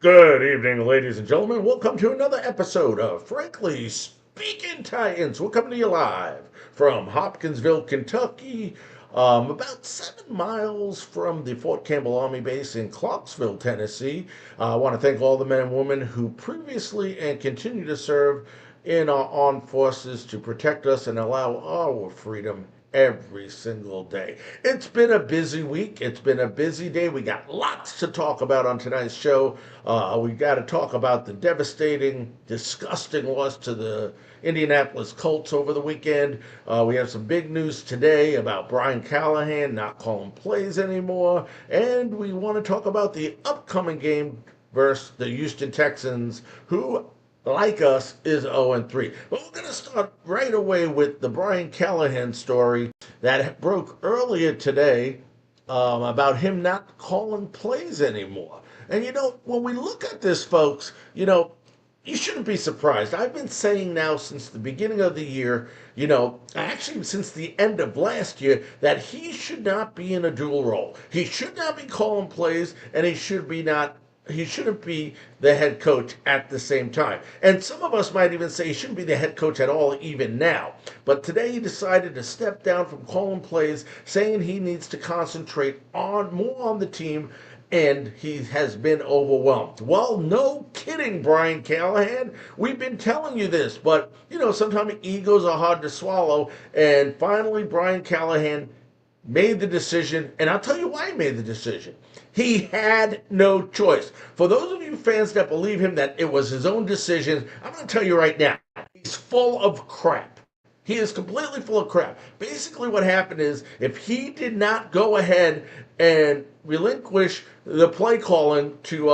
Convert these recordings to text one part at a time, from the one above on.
Good evening, ladies and gentlemen. Welcome to another episode of Frankly Speaking Titans. We're coming to you live from Hopkinsville, Kentucky, about 7 miles from the Fort Campbell Army Base in Clarksville, Tennessee. I want to thank all the men and women who previously and continue to serve in our armed forces to protect us and allow our freedom every single day. It's been a busy week. It's been a busy day. We got lots to talk about on tonight's show. We got to talk about the devastating, disgusting loss to the Indianapolis Colts over the weekend. We have some big news today about Brian Callahan not calling plays anymore. And we want to talk about the upcoming game versus the Houston Texans, who like us, is 0-3. But we're going to start right away with the Brian Callahan story that broke earlier today about him not calling plays anymore. And when we look at this, folks, you shouldn't be surprised. I've been saying now since the beginning of the year, actually since the end of last year, that he should not be in a dual role. He should not be calling plays, and he shouldn't be the head coach at the same time. And some of us might even say he shouldn't be the head coach at all, even now. But today he decided to step down from calling plays, saying he needs to concentrate on more on the team, and he has been overwhelmed. Well, no kidding, Brian Callahan. We've been telling you this, but sometimes egos are hard to swallow. And finally, Brian Callahan made the decision, and I'll tell you why he made the decision. He had no choice. For those of you fans that believe him that it was his own decision, I'm going to tell you right now, he's full of crap. He is completely full of crap. Basically, what happened is if he did not go ahead and relinquish the play calling to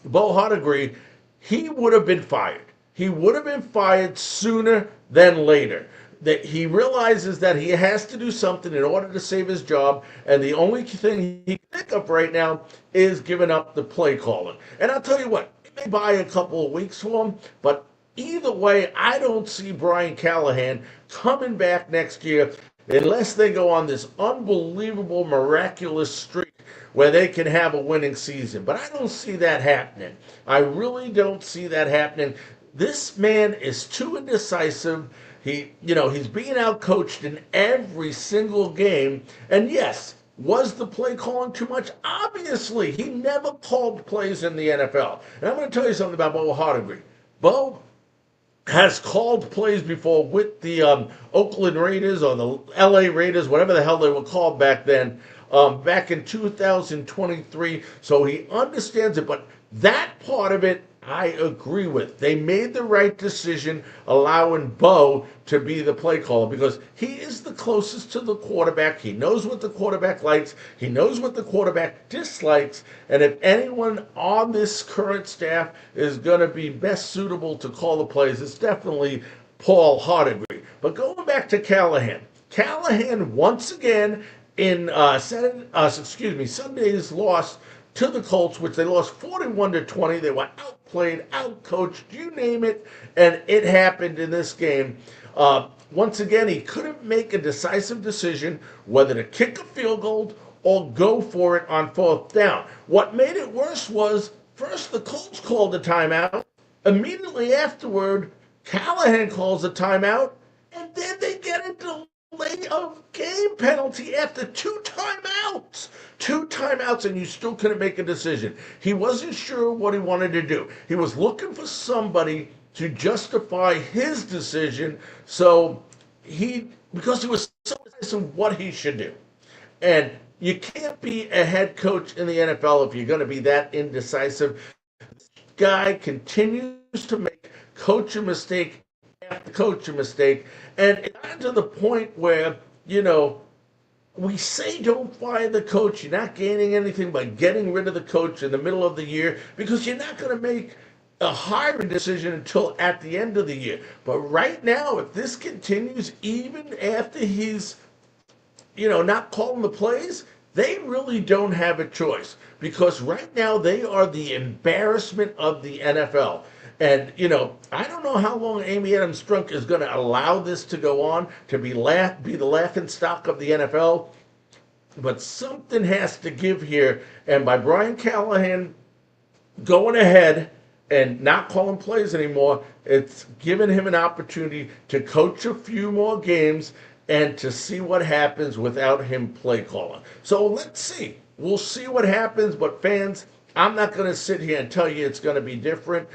Bo Hottegre, he would have been fired. He would have been fired sooner than later. That he realizes that he has to do something in order to save his job, and the only thing he can think of right now is giving up the play calling. And I'll tell you what, it may buy a couple of weeks for him, but either way, I don't see Brian Callahan coming back next year unless they go on this unbelievable, miraculous streak where they can have a winning season. But I don't see that happening. I really don't see that happening. This man is too indecisive. He's being outcoached in every single game. And yes, was the play calling too much? Obviously, he never called plays in the NFL. And I'm going to tell you something about Bo Hottegre. Bo has called plays before with the Oakland Raiders or the LA Raiders, whatever the hell they were called back then, back in 2023. So he understands it. But that part of it, I agree with. They made the right decision allowing Bo to be the play caller because he is the closest to the quarterback. He knows what the quarterback likes. He knows what the quarterback dislikes. And if anyone on this current staff is going to be best suitable to call the plays, it's definitely Paul Hottegre. But going back to Callahan, Callahan once again in Sunday's loss to the Colts, which they lost 41-20. They were outplayed, outcoached, you name it, and it happened in this game. Once again, he couldn't make a decisive decision whether to kick a field goal or go for it on fourth down. What made it worse was first the Colts called a timeout. Immediately afterward, Callahan calls a timeout, and then they get a delay of game penalty after two timeouts. Two timeouts, and you still couldn't make a decision. He wasn't sure what he wanted to do. He was looking for somebody to justify his decision, because he was so indecisive what he should do. And you can't be a head coach in the NFL if you're going to be that indecisive. This guy continues to make coaching mistake after coaching mistake, and it's gotten to the point where we say don't fire the coach. You're not gaining anything by getting rid of the coach in the middle of the year because you're not going to make a hiring decision until at the end of the year. But right now, if this continues, even after he's not calling the plays, they really don't have a choice because right now they are the embarrassment of the NFL. And, I don't know how long Amy Adams Strunk is going to allow this to go on, to be the laughing stock of the NFL. But something has to give here. And by Brian Callahan going ahead and not calling plays anymore. It's giving him an opportunity to coach a few more games and to see what happens without him play calling. So let's see. We'll see what happens, but fans, I'm not going to sit here and tell you it's going to be different.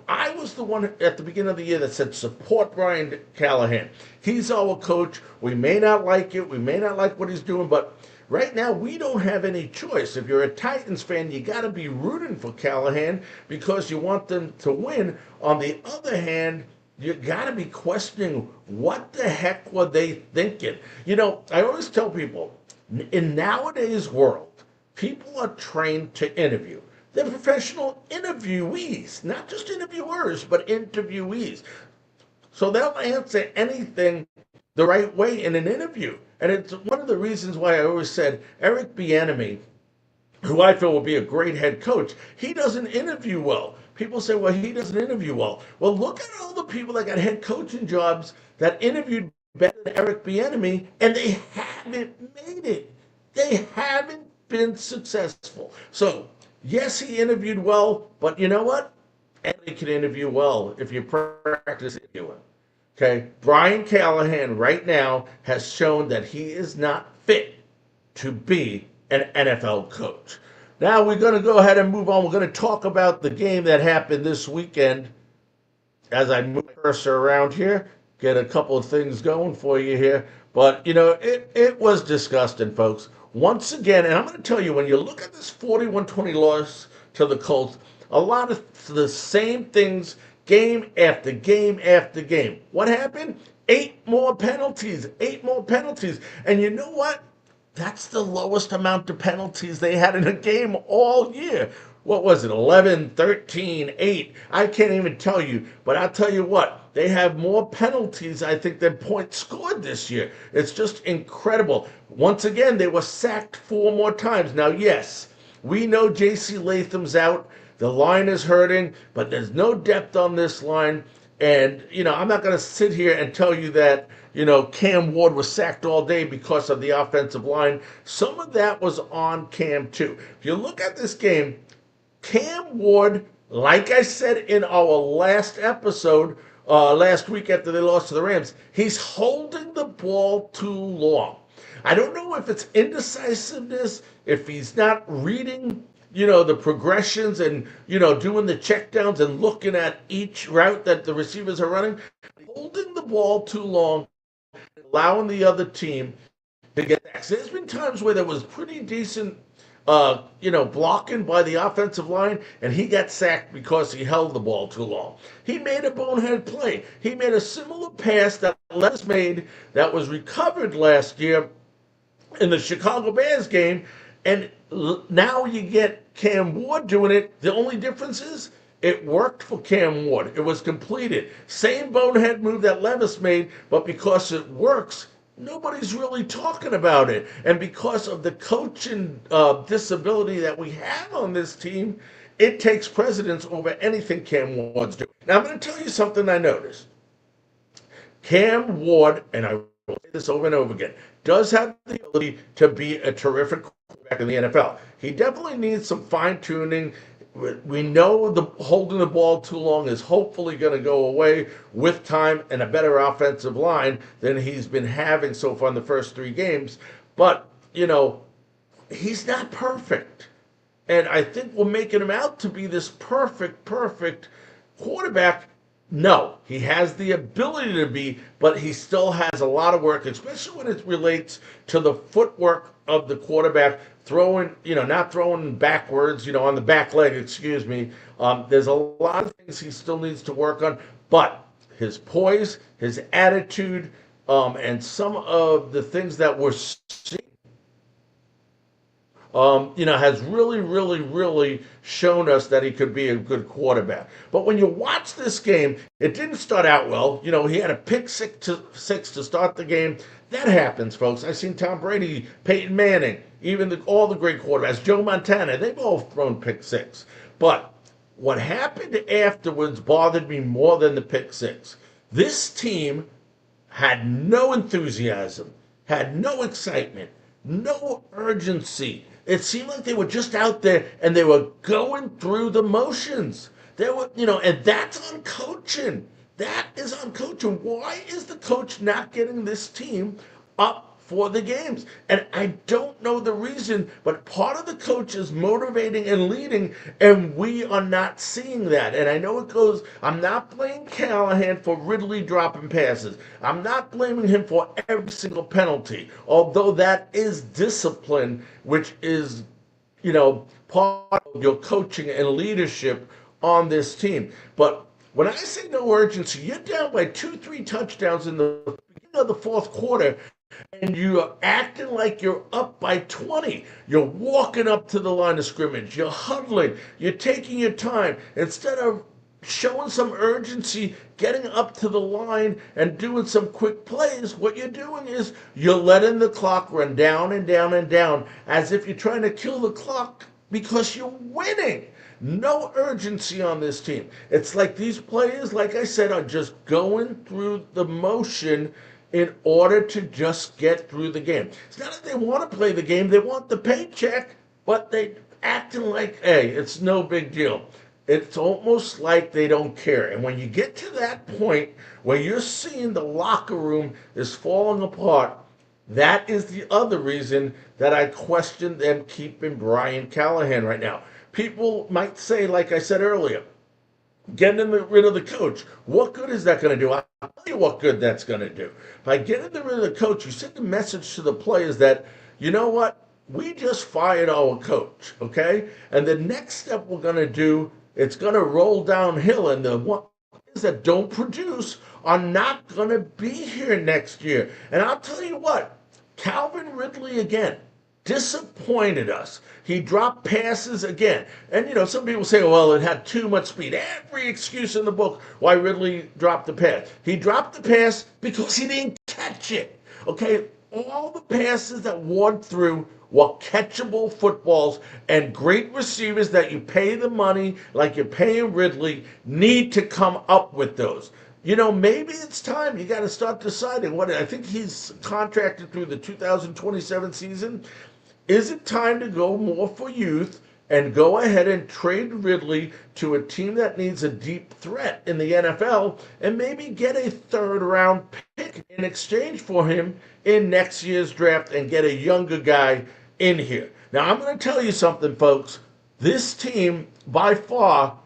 I was the one at the beginning of the year that said support Brian Callahan. He's our coach. We may not like it. We may not like what he's doing, but right now, we don't have any choice. If you're a Titans fan, you got to be rooting for Callahan because you want them to win. On the other hand, you got to be questioning what the heck were they thinking. I always tell people in nowadays world, people are trained to interview. They're professional interviewees, not just interviewers, but interviewees. So they'll answer anything the right way in an interview. And it's one of the reasons why I always said Eric Bieniemy, who I feel will be a great head coach, he doesn't interview well. People say, well, he doesn't interview well. Well, look at all the people that got head coaching jobs that interviewed better than Eric Bieniemy, and they haven't made it. They haven't been successful. So, yes, he interviewed well, but you know what? Anybody can interview well if you practice interviewing. Okay, Brian Callahan right now has shown that he is not fit to be an NFL coach. Now we're going to go ahead and move on. We're going to talk about the game that happened this weekend. As I move the cursor around here, get a couple of things going for you here. But, it was disgusting, folks. Once again, and I'm going to tell you, when you look at this 41-20 loss to the Colts, a lot of the same things game after game after game. What happened? Eight more penalties. Eight more penalties. And you know what? That's the lowest amount of penalties they had in a game all year. What was it? 11, 13, 8. I can't even tell you. But I'll tell you what. They have more penalties, I think, than points scored this year. It's just incredible. Once again, they were sacked 4 more times. Now, yes, we know J.C. Latham's out. The line is hurting, but there's no depth on this line. And, I'm not going to sit here and tell you that, Cam Ward was sacked all day because of the offensive line. Some of that was on Cam, too. If you look at this game, Cam Ward, like I said in our last episode, last week after they lost to the Rams, he's holding the ball too long. I don't know if it's indecisiveness, if he's not reading the progressions and, doing the checkdowns and looking at each route that the receivers are running, holding the ball too long, allowing the other team to get back. There's been times where there was pretty decent, blocking by the offensive line, and he got sacked because he held the ball too long. He made a bonehead play. He made a similar pass that Les made that was recovered last year in the Chicago Bears game, and now you get Cam Ward doing it. The only difference is it worked for Cam Ward. It was completed. Same bonehead move that Levis made, but because it works, nobody's really talking about it. And because of the coaching disability that we have on this team, it takes precedence over anything Cam Ward's doing. Now, I'm going to tell you something I noticed. Cam Ward, and I will say this over and over again, does have the ability to be a terrific quarterback in the NFL. He definitely needs some fine-tuning. We know the holding the ball too long is hopefully going to go away with time and a better offensive line than he's been having so far in the first 3 games. But, he's not perfect. And I think we're making him out to be this perfect quarterback. No, he has the ability to be, but he still has a lot of work, especially when it relates to the footwork of the quarterback, throwing, not throwing backwards, on the back leg, excuse me. There's a lot of things he still needs to work on, but his poise, his attitude, and some of the things that we're seeing, has really shown us that he could be a good quarterback. But when you watch this game, it didn't start out well. He had a pick six to start the game. That happens, folks. I've seen Tom Brady, Peyton Manning, even all the great quarterbacks, Joe Montana, they've all thrown pick six. But what happened afterwards bothered me more than the pick six. This team had no enthusiasm, had no excitement, no urgency. It seemed like they were just out there and they were going through the motions. They were, and that's on coaching. That is on coaching. Why is the coach not getting this team up for the games? And I don't know the reason, but part of the coach is motivating and leading, and we are not seeing that. And I know it goes, I'm not blaming Callahan for Ridley dropping passes. I'm not blaming him for every single penalty, although that is discipline, which is, part of your coaching and leadership on this team. But when I say no urgency, you're down by 2-3 touchdowns in the beginning of the fourth quarter, and you're acting like you're up by 20. You're walking up to the line of scrimmage. You're huddling. You're taking your time. Instead of showing some urgency, getting up to the line and doing some quick plays, what you're doing is you're letting the clock run down and down and down as if you're trying to kill the clock because you're winning. No urgency on this team. It's like these players, like I said, are just going through the motion in order to just get through the game. It's not that they want to play the game, they want the paycheck, but they acting like, hey, it's no big deal. It's almost like they don't care. And when you get to that point where you're seeing the locker room is falling apart, that is the other reason that I question them keeping Brian Callahan right now. People might say, like I said earlier, getting rid of the coach. What good is that going to do? I'll tell you what good that's going to do. By getting rid of the coach, you send a message to the players that, you know what? We just fired our coach, okay? And the next step we're going to do, it's going to roll downhill, and the ones that don't produce are not going to be here next year. And I'll tell you what, Calvin Ridley again disappointed us. He dropped passes again. And, some people say, well, it had too much speed. Every excuse in the book why Ridley dropped the pass. He dropped the pass because he didn't catch it. Okay? All the passes that Ward threw were catchable footballs, and great receivers that you pay the money, like you're paying Ridley, need to come up with those. Maybe it's time. You got to start deciding what. I think he's contracted through the 2027 season. Is it time to go more for youth and go ahead and trade Ridley to a team that needs a deep threat in the NFL and maybe get a third-round pick in exchange for him in next year's draft and get a younger guy in here? Now, I'm going to tell you something, folks. This team, by far,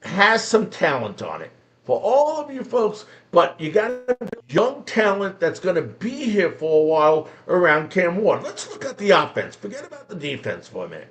has some talent on it. For all of you folks, but you got to build young talent that's going to be here for a while around Cam Ward. Let's look at the offense. Forget about the defense for a minute.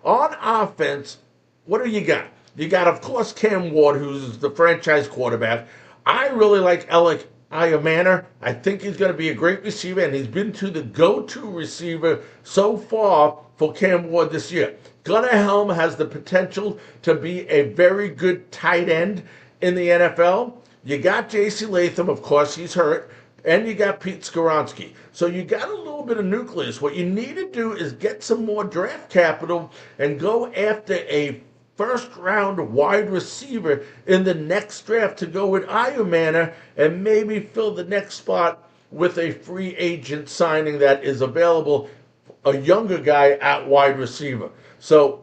On offense, what do you got? You got, of course, Cam Ward, who's the franchise quarterback. I really like Alec Manor. I think he's going to be a great receiver, and he's been to the go-to receiver so far for Cam Ward this year. Gunnar Helm has the potential to be a very good tight end in the NFL. You got J.C. Latham, of course, he's hurt, and you got Pete Skoronski. So you got a little bit of nucleus. What you need to do is get some more draft capital and go after a first-round wide receiver in the next draft to go with Manor and maybe fill the next spot with a free agent signing that is available, a younger guy at wide receiver. So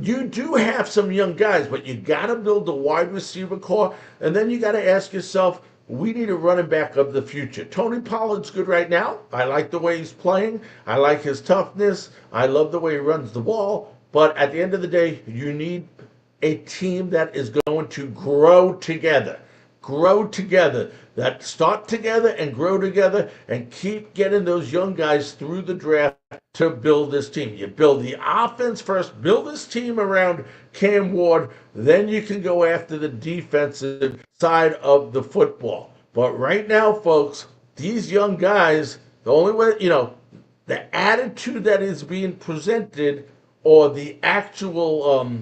you do have some young guys, but you got to build a wide receiver core, and then you got to ask yourself, we need a running back of the future. Tony Pollard's good right now. I like the way he's playing. I like his toughness. I love the way he runs the ball. But at the end of the day, you need a team that is going to grow together. That start together and grow together and keep getting those young guys through the draft to build this team. You build the offense first, build this team around Cam Ward, then you can go after the defensive side of the football. But right now, folks, these young guys, the only way, the attitude that is being presented or the actual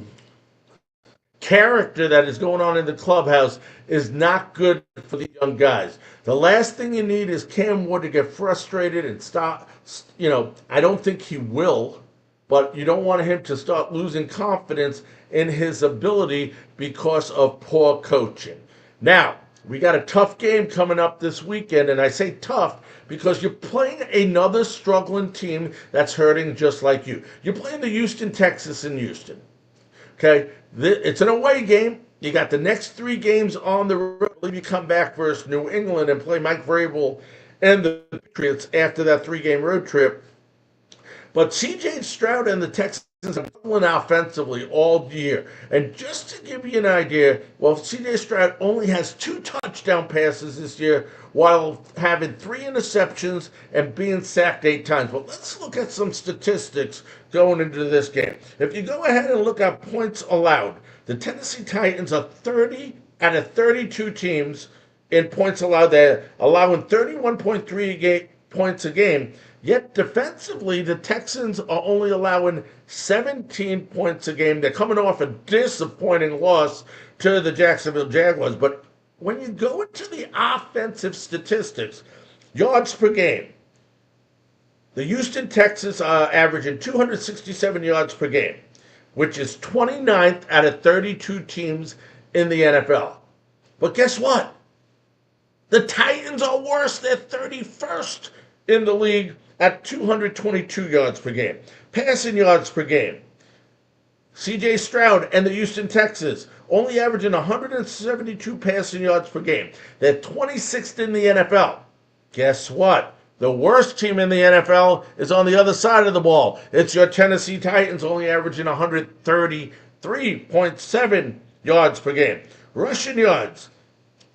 character that is going on in the clubhouse is not good for the young guys. The last thing you need is Cam Ward to get frustrated and stop. I don't think he will, but you don't want him to start losing confidence in his ability because of poor coaching. Now, We got a tough game coming up this weekend, and I say tough because you're playing another struggling team that's hurting just like you. You're playing the Houston Texans in Houston. Okay, it's an away game. You got the next three games on the road. You come back versus New England and play Mike Vrabel and the Patriots after that three-game road trip. But C.J. Stroud and the Texans have been offensively all year. And just to give you an idea, well, C.J. Stroud only has 2 touchdown passes this year while having 3 interceptions and being sacked 8 times. But let's look at some statistics going into this game. If you go ahead and look at points allowed, the Tennessee Titans are 30 out of 32 teams in points allowed. They're allowing 31.3 points a game. Yet defensively, the Texans are only allowing 17 points a game. They're coming off a disappointing loss to the Jacksonville Jaguars. But when you go into the offensive statistics, yards per game, the Houston Texans are averaging 267 yards per game, which is 29th out of 32 teams in the NFL. But guess what? The Titans are worse. They're 31st in the league at 222 yards per game. Passing yards per game. C.J. Stroud and the Houston Texans only averaging 172 passing yards per game. They're 26th in the NFL. Guess what? The worst team in the NFL is on the other side of the ball. It's your Tennessee Titans, only averaging 133.7 yards per game. Rushing yards.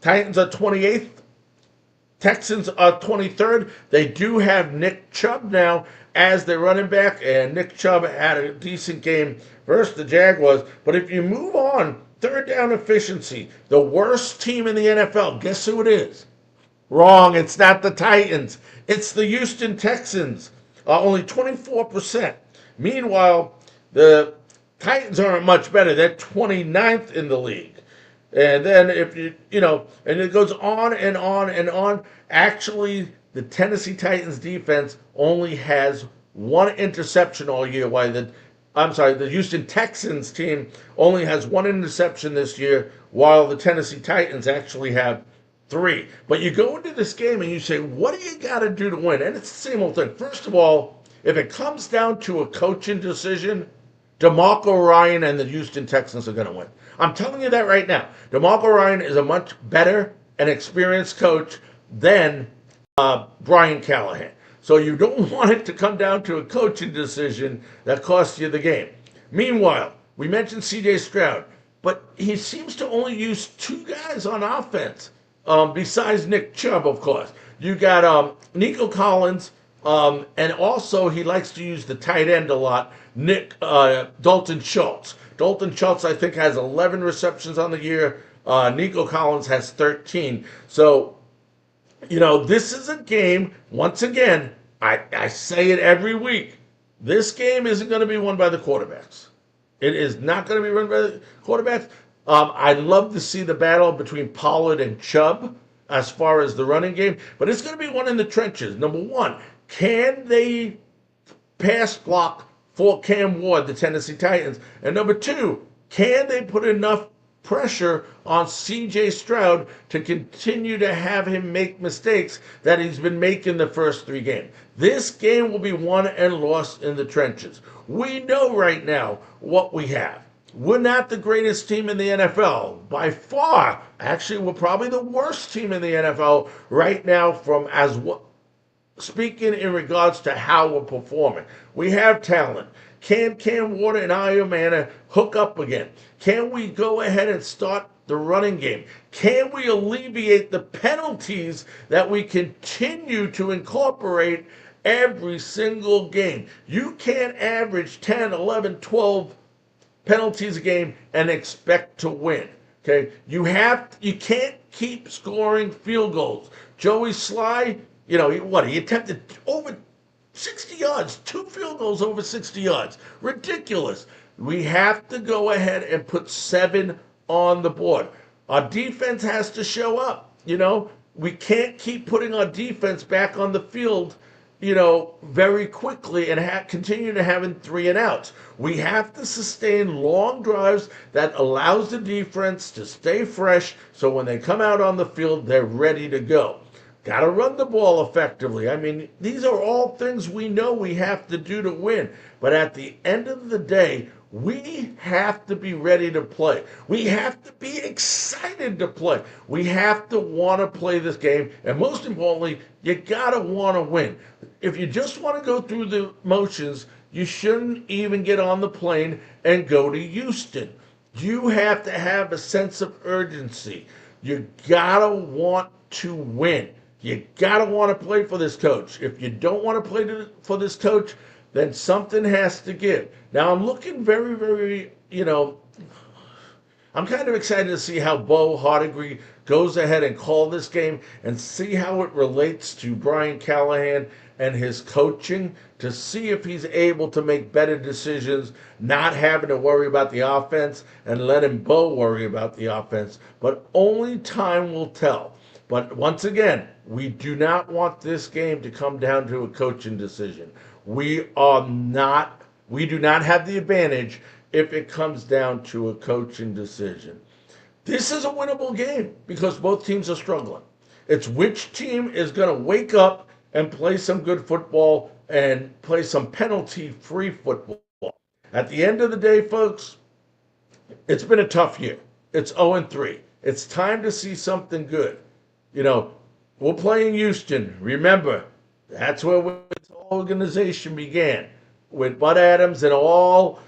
Titans are 28th. Texans are 23rd. They do have Nick Chubb now as their running back, and Nick Chubb had a decent game versus the Jaguars. But if you move on, third down efficiency, the worst team in the NFL, guess who it is? Wrong, it's not the Titans. It's the Houston Texans, only 24%. Meanwhile, the Titans aren't much better. They're 29th in the league. And then if and it goes on and on and on. Actually, the Tennessee Titans defense only has 1 interception all year, while the Houston Texans team only has 1 interception this year, while the Tennessee Titans actually have 3. But you go into this game and you say, what do you got to do to win? And it's the same old thing. First of all, if it comes down to a coaching decision, DeMarco Ryan and the Houston Texans are going to win. I'm telling you that right now. DeMarco Ryan is a much better and experienced coach than Brian Callahan. So you don't want it to come down to a coaching decision that costs you the game. Meanwhile, we mentioned C.J. Stroud, but he seems to only use 2 guys on offense, besides Nick Chubb, of course. You got Nico Collins, and also he likes to use the tight end a lot, Dalton Schultz. Dalton Schultz, I think, has 11 receptions on the year. Nico Collins has 13. So, this is a game, once again, I say it every week, this game isn't going to be won by the quarterbacks. It is not going to be run by the quarterbacks. I'd love to see the battle between Pollard and Chubb as far as the running game, but it's going to be one in the trenches. Number one, can they pass block for Cam Ward, the Tennessee Titans? And number two, can they put enough pressure on C.J. Stroud to continue to have him make mistakes that he's been making the first 3 games? This game will be won and lost in the trenches. We know right now what we have. We're not the greatest team in the NFL by far. Actually, we're probably the worst team in the NFL right now speaking in regards to how we're performing. We have talent. Can Cam Ward and Ayomana hook up again? Can we go ahead and start the running game? Can we alleviate the penalties that we continue to incorporate every single game? You can't average 10, 11, 12 penalties a game and expect to win. Okay? You can't keep scoring field goals. Joey Sly, he attempted over 60 yards, 2 field goals over 60 yards. Ridiculous. We have to go ahead and put 7 on the board. Our defense has to show up. We can't keep putting our defense back on the field very quickly and continue to having three and outs. We have to sustain long drives that allows the defense to stay fresh so when they come out on the field, they're ready to go. Got to run the ball effectively. I mean, these are all things we know we have to do to win. But at the end of the day, we have to be ready to play. We have to be excited to play. We have to want to play this game. And most importantly, you got to want to win. If you just want to go through the motions, you shouldn't even get on the plane and go to Houston. You have to have a sense of urgency. You got to want to win. You got to want to play for this coach. If you don't want to play for this coach, then something has to give. Now, I'm looking very, very, I'm kind of excited to see how Bo Hardigree goes ahead and call this game and see how it relates to Brian Callahan and his coaching to see if he's able to make better decisions, not having to worry about the offense and letting Bo worry about the offense. But only time will tell. But once again, we do not want this game to come down to a coaching decision. We do not have the advantage if it comes down to a coaching decision. This is a winnable game because both teams are struggling. It's which team is going to wake up and play some good football and play some penalty-free football. At the end of the day, folks, it's been a tough year. It's 0-3. It's time to see something good. We're playing Houston. Remember, that's where this organization began with Bud Adams and all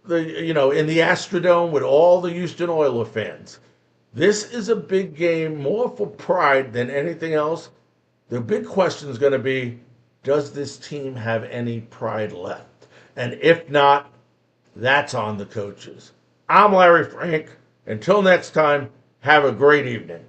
in the Astrodome with all the Houston Oilers fans. This is a big game, more for pride than anything else. The big question is going to be, does this team have any pride left? And if not, that's on the coaches. I'm Larry Frank. Until next time, have a great evening.